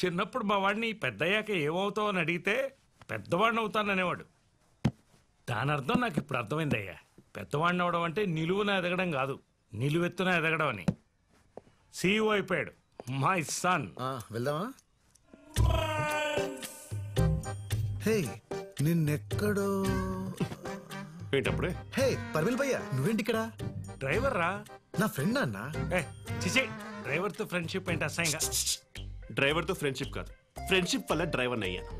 చిన్నప్పుడు మా వాడిని పెద్దయ్యాక ఏమవుతావు అని అడిగితే పెద్దవాడిని అవుతాననేవాడు. దాని అర్థం నాకు ఇప్పుడు అర్థమైందయ్యా. పెద్దవాడిని అవడం అంటే నిలువున ఎదగడం కాదు, నిలువెత్తున ఎదగడం అని. సీఈఓ అయిపోయాడు మై సన్. వెళ్దామా? హే నిన్నెక్కడో ఏంటప్పుడే? హే పర్విల్ భయ్యా, నువ్వేంటి ఇక్కడ? డ్రైవర్ రా. నా ఫ్రెండ్ అన్న. చిచే, డ్రైవర్తో ఫ్రెండ్షిప్ ఏంటి అసహ్యంగా? డ్రైవర్తో ఫ్రెండ్షిప్ కాదు, ఫ్రెండ్షిప్ వల్ల డ్రైవర్ని అయ్యాను.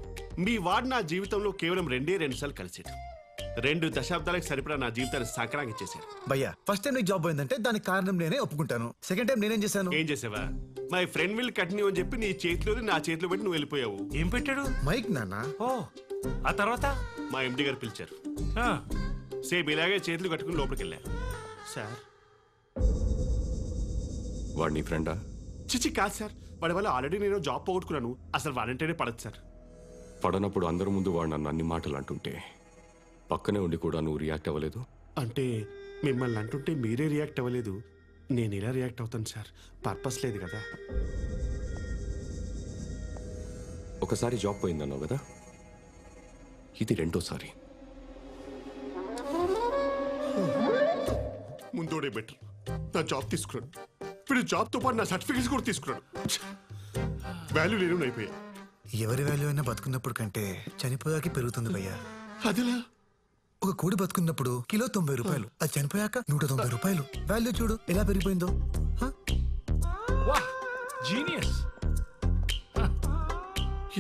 మీ వాడు నా జీవితంలో కేవలం 2 సార్లు కలిసాడు. 2 దశాబ్దాలకు సరిపడా నా జీవితాన్ని సంక్రాంతి చేశాడు. భయ్యా ఫస్ట్ టైం నీకు జాబ్ పోయిందంటే దానికి కారణం నేనే ఒప్పుకుంటాను. సెకండ్ టైం నేనేం చేశాను? ఏం చేసావా? మై ఫ్రెండ్ విల్ కంటిన్యూ అని చెప్పి నీ చేతిలోది నా చేతిలో పెట్టి నువ్వు వెళ్ళిపోయావు. ఏం పెట్టాడు? మైక్ నాన్న. ఓ, ఆ తర్వాత మా ఎండి గారు పిలిచారు. సేమ్ ఇలాగే చేతులు కట్టుకుని లోపలికి వెళ్ళారు. సార్ వాడు నీ ఫ్రెండా? చిచి కాదు సార్, వాడి వల్ల ఆల్రెడీ నేను జాబ్ పోగొట్టుకున్నాను. అసలు వాడంటేనే పడదు సార్. పడనప్పుడు అందరి ముందు వాడు నన్ను అన్ని మాటలు అంటుంటే పక్కనే ఉండి కూడా నువ్వు రియాక్ట్ అవ్వలేదు. అంటే మిమ్మల్ని అంటుంటే మీరే రియాక్ట్ అవ్వలేదు, నేను ఇలా రియాక్ట్ అవుతాను సార్. పర్పస్ లేదు కదా. ఒకసారి జాబ్ పోయిందన్నావు కదా, ఇది 2వ సారి. ముందోడే బెటర్. నా జాబ్ తీసుకున్నాడు, వీడు జాబ్తో పాటు నా సర్టిఫికేట్స్ కూడా తీసుకున్నాడు. వాల్యూ లేని అయిపోయా. ఎవరి వాల్యూ అయినా బతుకున్నప్పుడు కంటే చనిపోయాక పెరుగుతుంది భయ్యా. అదిలా ఒక కోడి బతుకున్నప్పుడు కిలో 90 రూపాయలు, అది చనిపోయాక 190 రూపాయలు. వాల్యూ చూడు ఎలా పెరిగిపోయిందో. జీనియస్.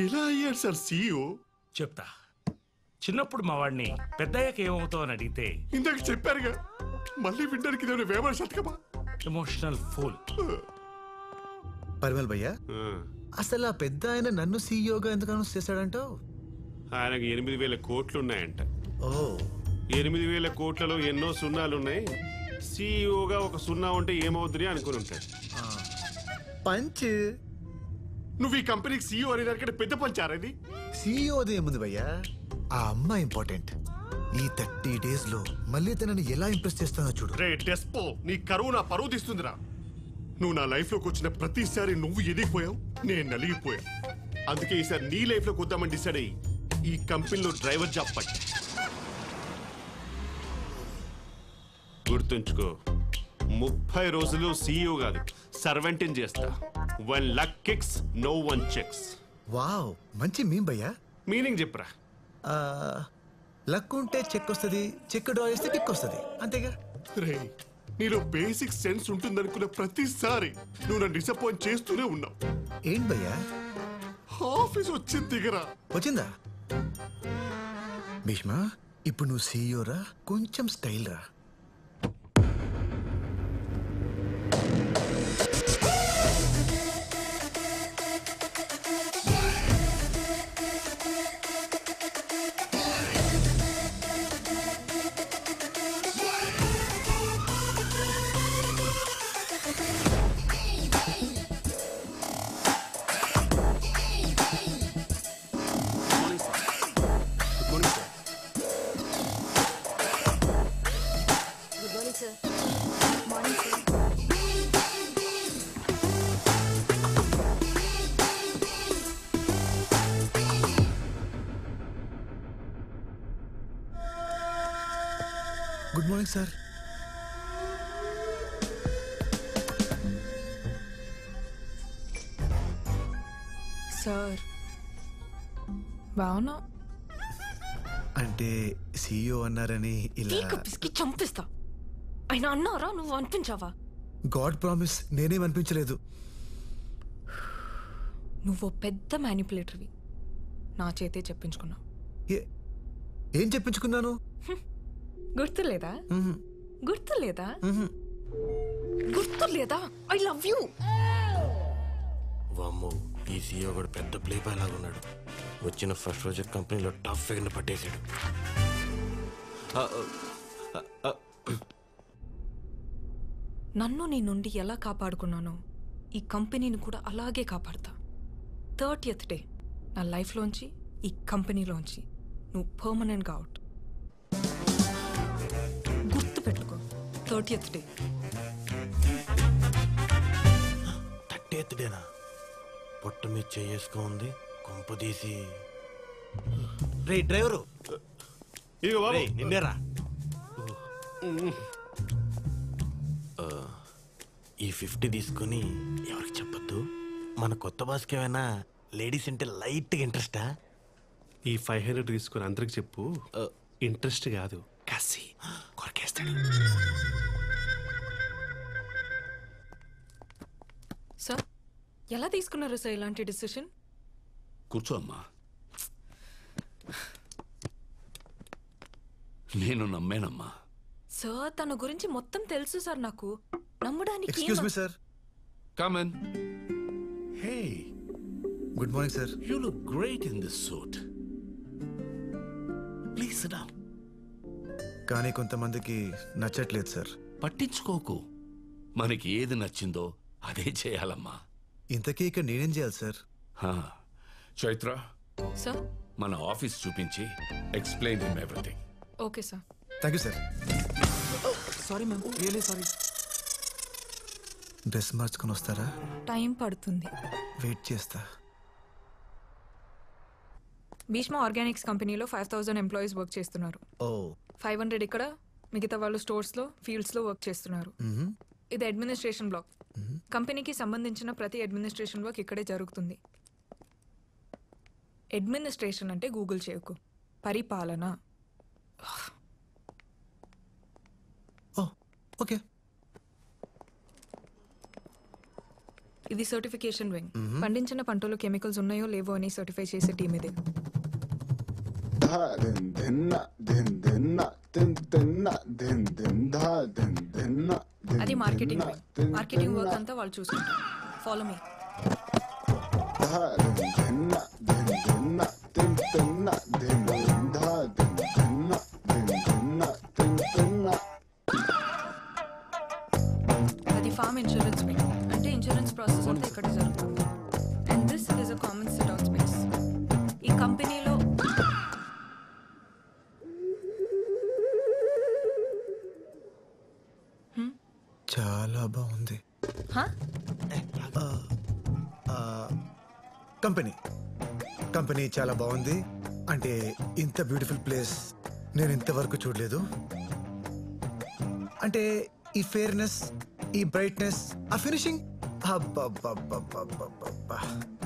ఎలా అయ్యాడు సార్ సీఈఓ? చెప్తా. చిన్నప్పుడు మా వాడిని పెద్దయ్యాక ఏమవుతావు అని అడిగితే ఇందాక చెప్పారుగా, మళ్ళీ వినడానికి ఇదేమైనా వేమన శతకమా? Emotional fool. పరిమల్ భయ్యా, అసలు ఆ పెద్ద ఆయన నన్ను సీఈఓగా ఎందుకు అనౌన్స్ చేశాడంటావు? ఆయనకు 8,000 కోట్లు ఉన్నాయంట. ఓ, 8,000 కోట్లలో ఎన్నో సున్నాలున్నాయి. సీఈఓగా ఒక సున్నా ఉంటే ఏమవుతుంది అనుకుని ఉంటాడు. పంచ్. నువ్వు ఈ కంపెనీకి సీఈఓ అనే దానికంటే పెద్ద పంచారది. సీఈఓది ఏముంది భయ్యా, ఆ అమ్మాయి ఇంపార్టెంట్. ఈ 30 days లో మళ్ళీ తనని ఎలా ఇంప్రెస్ చేస్తానో చూడు. రే డెస్పో, నీ కరువు నా పరువు తీస్తుందిరా. నువ్వు నా లైఫ్ లోకి వచ్చిన ప్రతిసారి నువ్వు ఎదిగిపోయావు, నేను నలిగిపోయా. అందుకే ఈసారి నీ లైఫ్ లోకి వద్దామని డిసైడ్ అయ్యి ఈ కంపెనీలో డ్రైవర్ జాబ్ పట్టి. గుర్తుంచుకో, 30 రోజులు సీఈఓ కాదు సర్వెంటింగ్ చేస్తా. When luck kicks, no one checks. Wow, మంచి మీమ్ భయ్యా. మీనింగ్ చెప్పరా? లక్ ఉంటే చెక్ వస్తుంది, చెక్ డ్రా చేస్తే కిక్ వస్తుంది, అంతేగా. రే, నీలో బేసిక్ సెన్స్ ఉంటుందనుకున్న ప్రతిసారి నువ్వు నన్ను డిసప్పాయింట్ చేస్తూనే ఉన్నావు. ఏంటి భయ్యా? ఆఫీస్ వచ్చింది దిగరా. వచ్చిందా? భీష్మ, ఇప్పుడు నువ్వు సీఈఓ రా, కొంచెం స్టైల్ రా. Good morning sir. సార్ బావునా? అంటే సీఈఓ అన్నారని ఇలా పిసికి చంపిస్తా. ఆయన అన్నారా, నువ్వు అనిపించావా? గాడ్ ప్రామిస్, నేనేం అనిపించలేదు. నువ్వు పెద్ద మ్యానిపులేటర్వి, నా చేతే చెప్పించుకున్నావు. ఏం చెప్పించుకున్నాను? గుర్తులేదా? గుర్తులేదా? గుర్తులేదా? I love you. వామ్మో, ఈ సీఈఓ కూడా పెద్ద ప్లే బాయ్ లాగా ఉన్నాడు. వచ్చిన ఫస్ట్ రోజు కంపెనీలో టాప్ ఫిగర్ని పట్టేశాడు. నన్ను నీ నుండి ఎలా కాపాడుకున్నానో ఈ కంపెనీని కూడా అలాగే కాపాడతా. 30th డే నా లైఫ్లోంచి, ఈ కంపెనీలోంచి నువ్వు పర్మనెంట్గా అవుట్. గుర్తుపెట్టుకో, 30th డే. 30th డేనా? పొట్ట మీద చేసుకొని ఉంది కొంప తీసి రే డ్రైవరు ఇదిగో బాబు. రేయ్, నిన్నేరా ఈ 50 తీసుకొని ఎవరికి చెప్పొద్దు. మన కొత్త బాస్కి ఏమైనా లేడీస్ అంటే లైట్గా ఇంట్రెస్టా? ఈ 500 తీసుకుని అందరికి చెప్పు. ఇంట్రెస్ట్ కాదు, కసి కొరకేస్తాడు. సార్ ఎలా తీసుకున్నారు సార్ ఇలాంటి డిసిషన్? కూర్చో అమ్మా. నేను నమ్మేనమ్మా. సార్ తన గురించి మొత్తం తెలుసు సార్ నాకు. నమ్మడానికి excuse me sir. Come on. Hey, good morning sir. You look great in this suit. Please SIT down. కానీ కొంతమందికి నచ్చట్లేదు సార్. పట్టించుకోకు. మనకి ఏది నచ్చిందో అదే చేయాలమ్మా. ఇంతకీ ఇక్కడ నేనేం చేయాలి సార్? హా, చైత్ర, సార్ మన ఆఫీస్ చూపించి explain him everything. Okay sir. Thank you sir. Sorry ma'am, really sorry. Dress మార్చుకొని వస్తారా? టైం పడుతుంది. వెయిట్ చేస్తా. భీష్మ ఆర్గానిక్స్ కంపెనీలో 5000 ఎంప్లాయీస్ వర్క్ చేస్తున్నారు. ఓ 500 ఇక్కడ, మిగతా వాళ్ళు స్టోర్స్లో ఫీల్డ్స్లో వర్క్ చేస్తున్నారు. ఇది అడ్మినిస్ట్రేషన్ బ్లాక్. కంపెనీకి సంబంధించిన ప్రతి అడ్మినిస్ట్రేషన్ వర్క్ ఇక్కడే జరుగుతుంది. అడ్మినిస్ట్రేషన్ అంటే గూగుల్ చేయకు, పరిపాలన. ఓ ఓకే. ఇది సర్టిఫికేషన్ వింగ్. పండించిన పంటలో కెమికల్స్ ఉన్నాయో లేవో అని సర్టిఫై చేసే టీమ్ ఇది. అది మార్కెటింగ్ వింగ్. మార్కెటింగ్ వర్క్ అంతా వాళ్ళు చూసుకుంటారు. Follow me. అది ఫార్మ్ ఇన్సూరెన్స్ వింగ్. అంటే ఇన్సూరెన్స్ ప్రాసెస్ అంతా ఇక్కడ జరుగుతుంది. And this is a common SIT out space. ఈ కంపెనీలో చాలా బాగుంది. హా? కంపెనీ చాలా బాగుంది. అంటే ఇంత బ్యూటిఫుల్ ప్లేస్ నేను ఇంతవరకు చూడలేదు. అంటే ఈ ఫేర్నెస్, ఈ బ్రైట్నెస్, ఆ ఫినిషింగ్,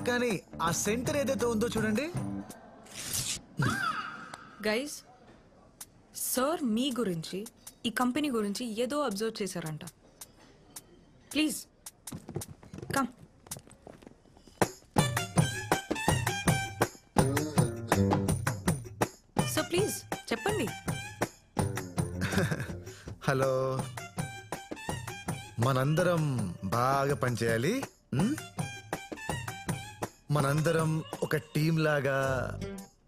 కానీ ఆ సెంటర్ ఏదైతే ఉందో చూడండి. గైస్, సార్ మీ గురించి, ఈ కంపెనీ గురించి ఏదో అబ్జర్వ్ చేశారంట. Please come. సో ప్లీజ్ చెప్పండి. హలో, మనందరం బాగా పనిచేయాలి. మనందరం ఒక టీం లాగా.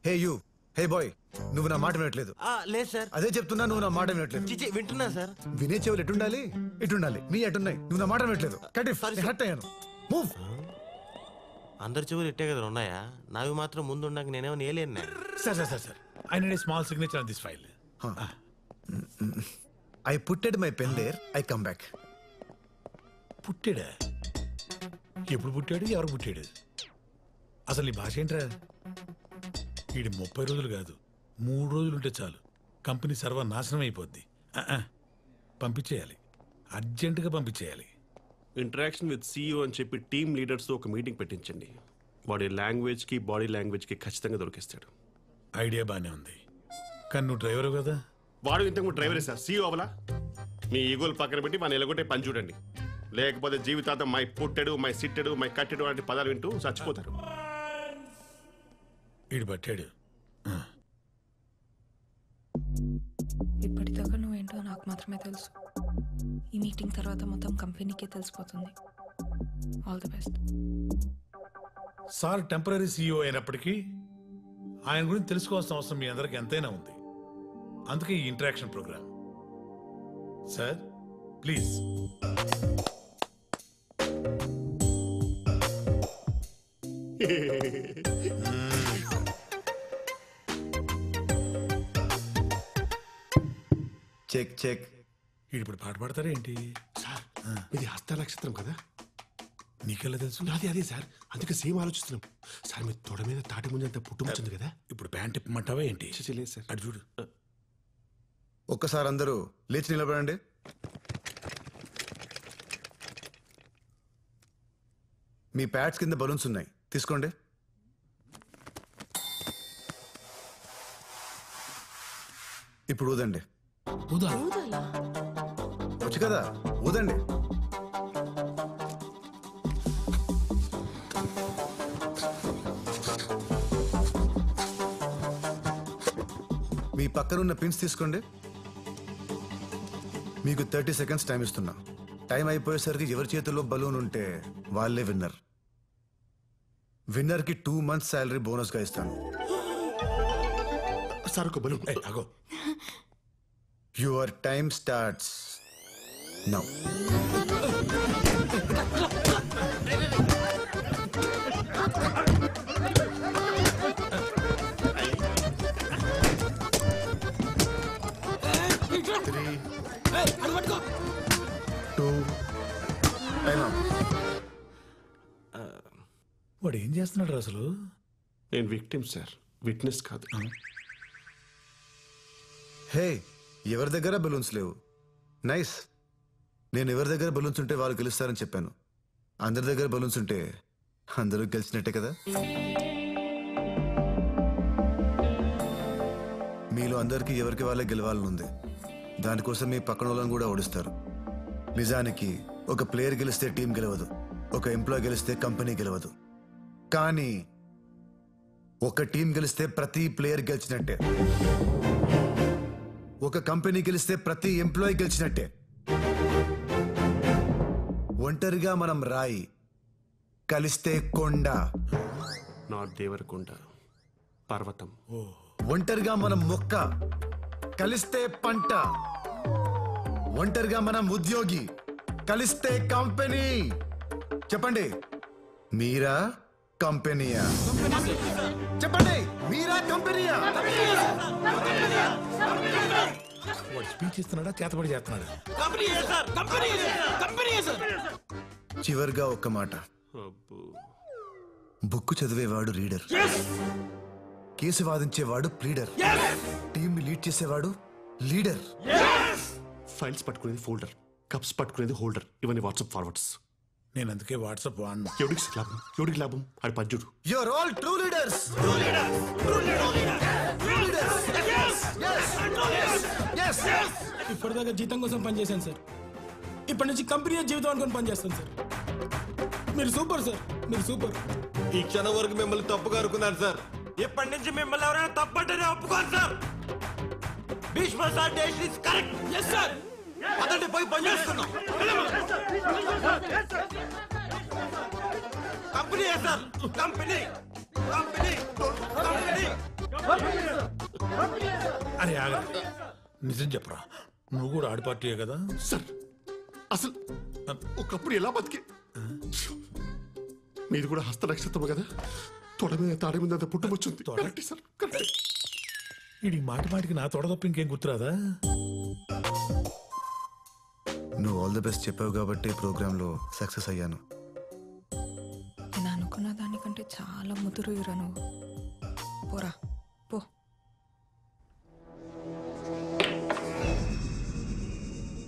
హే యూ, హే బాయ్, నువ్వు నా మాట వినట్లేదు. లేదు సార్. అదే చెప్తున్నా, నువ్వు నా మాట వినట్లేదు. చిచి వింటున్నా సార్. వినే చెవులు ఎటుండాలి? ఇటుండాలి. నీ ఎటున్నాయి? నువ్వు నా మాట వినట్లేదు. కటిఫ్, నేను హర్ట్ అయ్యాను. మూవ్. అందరి చెవులు ఇట్టే కదా ఉన్నాయా? నావి మాత్రం ముందు ఉండక నేనేమో నేలేను. Sir I need a small signature on this file. I putted my pen there, I come back. పుట్టాడా? ఎప్పుడు పుట్టాడు? ఎవరు పుట్టాడు? అసలు ఈ భాష ఏంట్రా? వీడి 30 రోజులు కాదు, 3 రోజులు ఉంటే చాలు కంపెనీ సర్వనాశనం అయిపోద్ది. పంపించేయాలి, అర్జెంటుగా పంపించేయాలి. ఇంటరాక్షన్ విత్ CEO అని చెప్పి టీమ్ లీడర్స్తో ఒక మీటింగ్ పెట్టించండి. వాడి లాంగ్వేజ్కి బాడీ లాంగ్వేజ్కి ఖచ్చితంగా దొరికిస్తాడు. ఐడియా బాగానే ఉంది, కానీ నువ్వు డ్రైవరు కదా. వాడు ఇంతకు డ్రైవరే సార్, CEO అవలా. మీ ఈగోలు పక్కన పెట్టి మన ఎలగొట్టే పని చూడండి. లేకపోతే జీవితాంతం మై పుట్టెడు, మై సిట్టెడు, మై కట్టెడు వంటి పదాలు వింటూ చచ్చిపోతారు. వీడు పట్టాడు. ఇప్పటిదాకా నువ్వేంటో నాకు మాత్రమే తెలుసు. ఈ మీటింగ్ తర్వాత మొత్తం కంపెనీకే తెలిసిపోతుంది. All the best. Sir temporary CEO అయినప్పటికీ ఆయన గురించి తెలుసుకోవాల్సిన అవసరం మీ అందరికి ఎంతైనా ఉంది. అందుకే ఈ interaction program. Sir please. Check check. వీడు ఇప్పుడు పాట పాడతారా ఏంటి? సార్ ఇది హస్త నక్షత్రం కదా. నీకెలా తెలుసు? అదే సార్, అందుకే సేమ్ ఆలోచిస్తున్నాం సార్. మీ తొడ మీద తాటి ముందు అంత పుట్టుమొచ్చింది కదా. ఇప్పుడు ప్యాంట్ ఇప్పమంటావా ఏంటి? లేదు సార్. అటు చూడు. ఒక్కసారి అందరూ లేచి నిలబడండి. మీ ప్యాడ్స్ కింద బలూన్స్ ఉన్నాయి, తీసుకోండి. ఇప్పుడు ఊదండి. వచ్చు కదా, ఊదండి. మీ పక్కనున్న పిన్స్ తీసుకోండి. మీకు 30 సెకండ్స్ టైం ఇస్తున్నా. టైం అయిపోయేసరికి ఎవరి చేతుల్లో బలూన్ ఉంటే వాళ్ళే విన్నర్. విన్నర్కి 2 months శాలరీ బోనస్గా ఇస్తాను. సార్ ఒక బలూన్. అగో, యువర్ టైమ్ స్టార్ట్స్ నౌ. వాడు ఏం చేస్తున్నాడు అసలు? నేను విక్టిమ్ సార్, విట్నెస్ కాదు. హే, ఎవరి దగ్గర బలూన్స్ లేవు. నైస్. నేను ఎవరి దగ్గర బలూన్స్ ఉంటే వాళ్ళు గెలుస్తారని చెప్పాను. అందరి దగ్గర బలూన్స్ ఉంటే అందరూ గెలిచినట్టే కదా. మీలో అందరికీ ఎవరికి వాళ్ళే గెలవాలని ఉంది. దానికోసం మీ పక్కన వాళ్ళని కూడా ఓడిస్తారు. నిజానికి ఒక ప్లేయర్ గెలిస్తే టీం గెలవదు, ఒక ఎంప్లాయ్ గెలిస్తే కంపెనీ గెలవదు. కానీ ఒక టీం గెలిస్తే ప్రతి ప్లేయర్ గెలిచినట్టే, ఒక కంపెనీ గెలిస్తే ప్రతి ఎంప్లాయీ గెలిచినట్టే. ఒంటరిగా మనం రాయి, కలిస్తే కొండ. నాట్ దేవరకొండ, పర్వతం. ఒంటరిగా మనం మొక్క, కలిస్తే పంట. ఒంటరిగా మనం ఉద్యోగి, కలిస్తే కంపెనీ. చెప్పండి, మీరా కంపెనీయా? చెప్పండి, మీరా కంపెనీయా? వాడు స్పీచ్ ఇస్తున్నాడా, చేతబడి చేస్తున్నాడా? చివరిగా ఒక్క మాట. బుక్ చదివేవాడు రీడర్, కేసు వాదించేవాడు ప్లీడర్, టీం లీడ్ చేసేవాడు లీడర్. ఫైల్స్ పట్టుకునేది ఫోల్డర్, కప్స్ పట్టుకునేది హోల్డర్. ఇవన్నీ వాట్సాప్ ఫార్వర్డ్స్. నేను అందుకే వాట్సాప్ వాడినా. ఎవడికి లాభం అది పద్యుడు. You are all true leaders. ఇప్పటిదాకా జీతం కోసం పనిచేశాను సార్. ఇప్పటి నుంచి కంపెనీ జీవితం అనుకుని పనిచేస్తాను సార్. మీరు సూపర్ సార్, మీరు సూపర్. ఈ క్షణం వరకు మిమ్మల్ని తప్పుగా అనుకున్నాను సార్. ఇప్పటి నుంచి మిమ్మల్ని ఎవరైనా తప్పంటేనే ఒప్పుకోను sir. Bhishma sir decision is correct. Yes sir. అదండి పోయి పనిచేస్తున్నాం. Company sir, company company company. అరే ఆగా, నిజం చెప్పరా, నువ్వు కూడా ఆడి పార్టీయే కదా? సార్ అసలు ఒకప్పుడు ఎలా బతికే. మీది కూడా హస్త నక్షత్రం కదా. తొడ మీద తాడి మీద అంత పుట్టుమొచ్చింది. Correct sir, correct. ఇది మాటి మాటికి నా తొడ తప్ప ఇంకేం గుర్తురాదా? నువ్వు ఆల్ ది బెస్ట్ చెప్పావు కాబట్టి ప్రోగ్రాంలో సక్సెస్ అయ్యాను. నేను అనుకున్న దానికంటే చాలా ముదురు ఇరా నువ్వు. పోరా పో.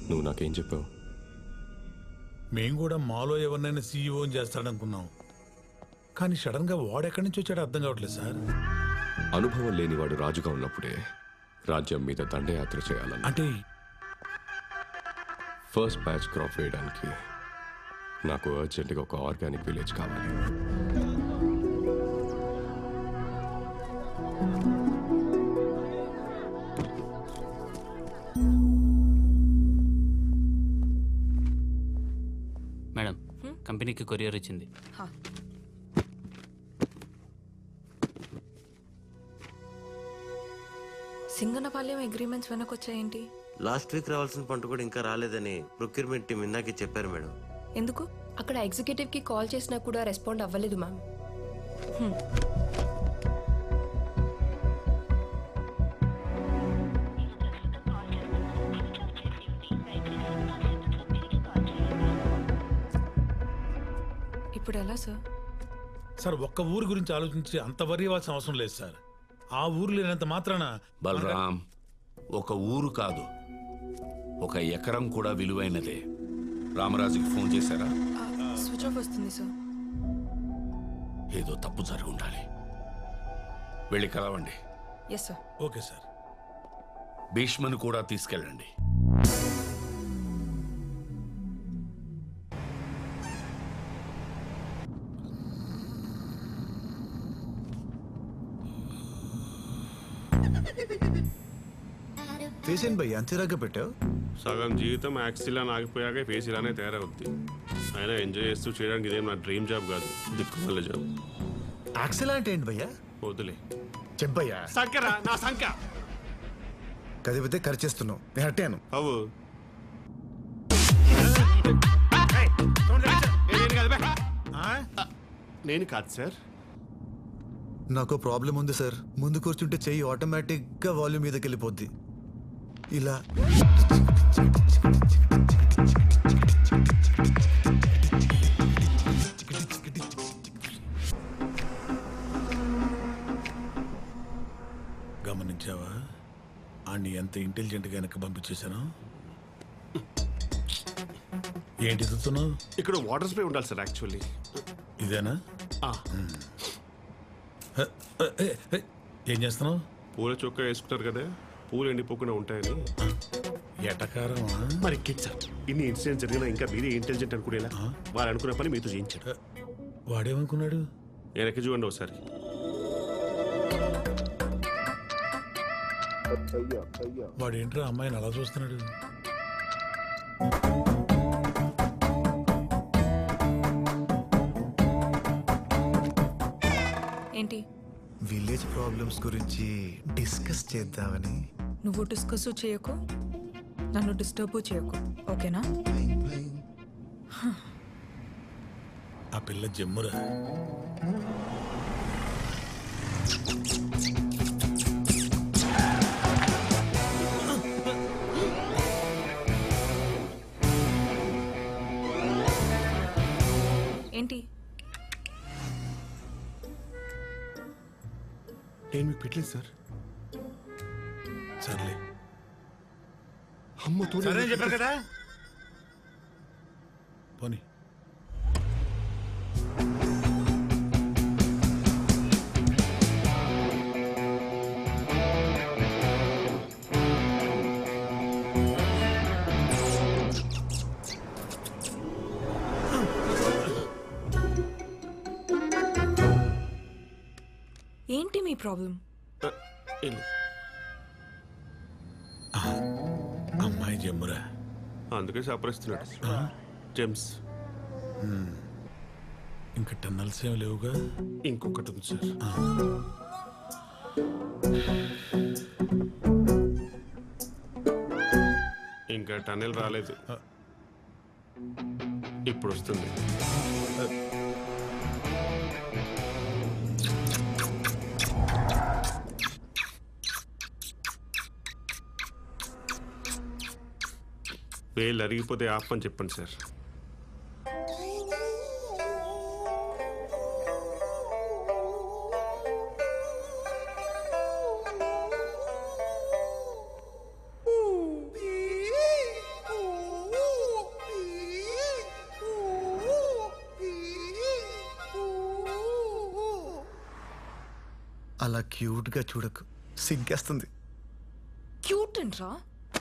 నువ్వు నాకేం చెప్పావు? మేం కూడా మాలో ఎవరినైనా సీఈఓ చేస్తాడనుకున్నాం. కానీ సడన్ గా వాడెక్కడి నుంచి వచ్చాడో అర్థం కావట్లేదు సార్. అనుభవం లేనివాడు రాజుగా ఉన్నప్పుడే రాజ్యం మీద దండయాత్ర చేయాలని. అంటే ఫస్ట్ బ్యాచ్ క్రాప్ వేయడానికి నాకు అర్జెంటుగా ఒక ఆర్గానిక్ విలేజ్ కావాలి. మేడం, కంపెనీకి కొరియర్ వచ్చింది. సింగనపాలెం అగ్రిమెంట్స్ వెనకొచ్చాయేంటి? లాస్ట్ వీక్ రావాల్సిన పంట కూడా ఇంకా రాలేదని ప్రొక్యూర్మెంట్ టీం ఇందాకే చెప్పారు మేడం. ఎందుకు? అక్కడ ఎగ్జిక్యూటివ్ కి కాల్ చేసినా కూడా రెస్పాండ్ అవ్వలేదు మ్యామ్. ఇప్పుడు ఎలా సార్? సార్ ఒక్క ఊరు గురించి ఆలోచించి అంత వరి ఇవ్వాల్సిన అవసరం లేదు సార్. ఆ ఊరు లేనంత మాత్రాన బలరాం, ఒక ఊరు కాదు, ఒక ఎకరం కూడా విలువైనదే. రామరాజుకి ఫోన్ చేశారా? స్విచ్ ఆఫ్ వస్తుంది సార్. ఏదో తప్పు జరిగి ఉండాలి. వెళ్ళి కలవండి. Yes sir. Okay sir. భీష్మను కూడా తీసుకెళ్ళండి. ఫేస్ ఏంటి భయ్య అంత ఇలాగా పెట్టావు? సగం జీవితం యాక్సిలా ఆగిపోయాక ఫేస్ ఇలానే తయారవుద్ది. అయినా ఎంజాయ్ చేస్తూ చేయడానికి ఇదేం నా డ్రీమ్ జాబ్ కాదు, దిక్కుమల్ల జాబ్. యాక్సిలా అంటే ఏంటి భయ్యా? వద్దులే చెప్పయ్యా. సంకరా నా సంక కదిపితే ఖర్చేస్తున్నావు, నేను హట్టాను. అవు నేను కాదు సార్. నాకు ప్రాబ్లం ఉంది సార్. ముందు కూర్చుంటే చెయ్యి ఆటోమేటిక్ గా వాల్యూమ్ మీదకి వెళ్ళిపోద్ది. ఇలా గమనించావా అన్ని ఎంత ఇంటెలిజెంట్ గా వెనక్కి పంపించేశాను? ఏంటి ఎదుగుతున్నావు? ఇక్కడ వాటర్ స్ప్రే ఉండాలి సార్. యాక్చువల్లీ ఇదేనా? ఏం చేస్తున్నావు? పూల చొక్కా వేసుకుంటారు కదా, పూలు ఎండిపోకుండా ఉంటాయని. ఎటకారమా? మరి సార్, ఇన్ని ఇన్సిడెంట్స్ జరిగినా ఇంకా మీరే ఇంటెలిజెంట్ అనుకునేలా వారు అనుకున్న పని మీతో చేయించాడు. వాడేమనుకున్నాడు? వెనక్కి చూడండి ఒకసారి. వాడేంట్రా అమ్మాయిని అలా చూస్తున్నాడు? ఏంటి? విలేజ్ ప్రాబ్లమ్స్ గురించి డిస్కస్ చేద్దామని. నువ్వు డిస్కస్ చేయకు, నన్ను డిస్టర్బ్ చేయకు, ఓకేనా? ఆ పిల్ల జమ్మురా. ఏంటి? నేను మీకు పెట్టలేదు సార్. సర్లే అమ్మతో చెప్పారు కదా. పోనీ ఏంటి మీ ప్రాబ్లం? అమ్మాయి జమ్మురా. అందుకే సపరిస్తున్నాడు. జెమ్స్ ఇంకా టన్నల్స్ ఏం లేవుగా? ఇంకొకటి ఉంది సార్. ఇంకా టన్నెల్ రాలేదు, ఇప్పుడు వస్తుంది. వేలు అరిగిపోతే ఆపని చెప్పండి సార్. అలా క్యూట్ గా చూడకు, సిగ్గేస్తుంది. క్యూట్ అంట్రా?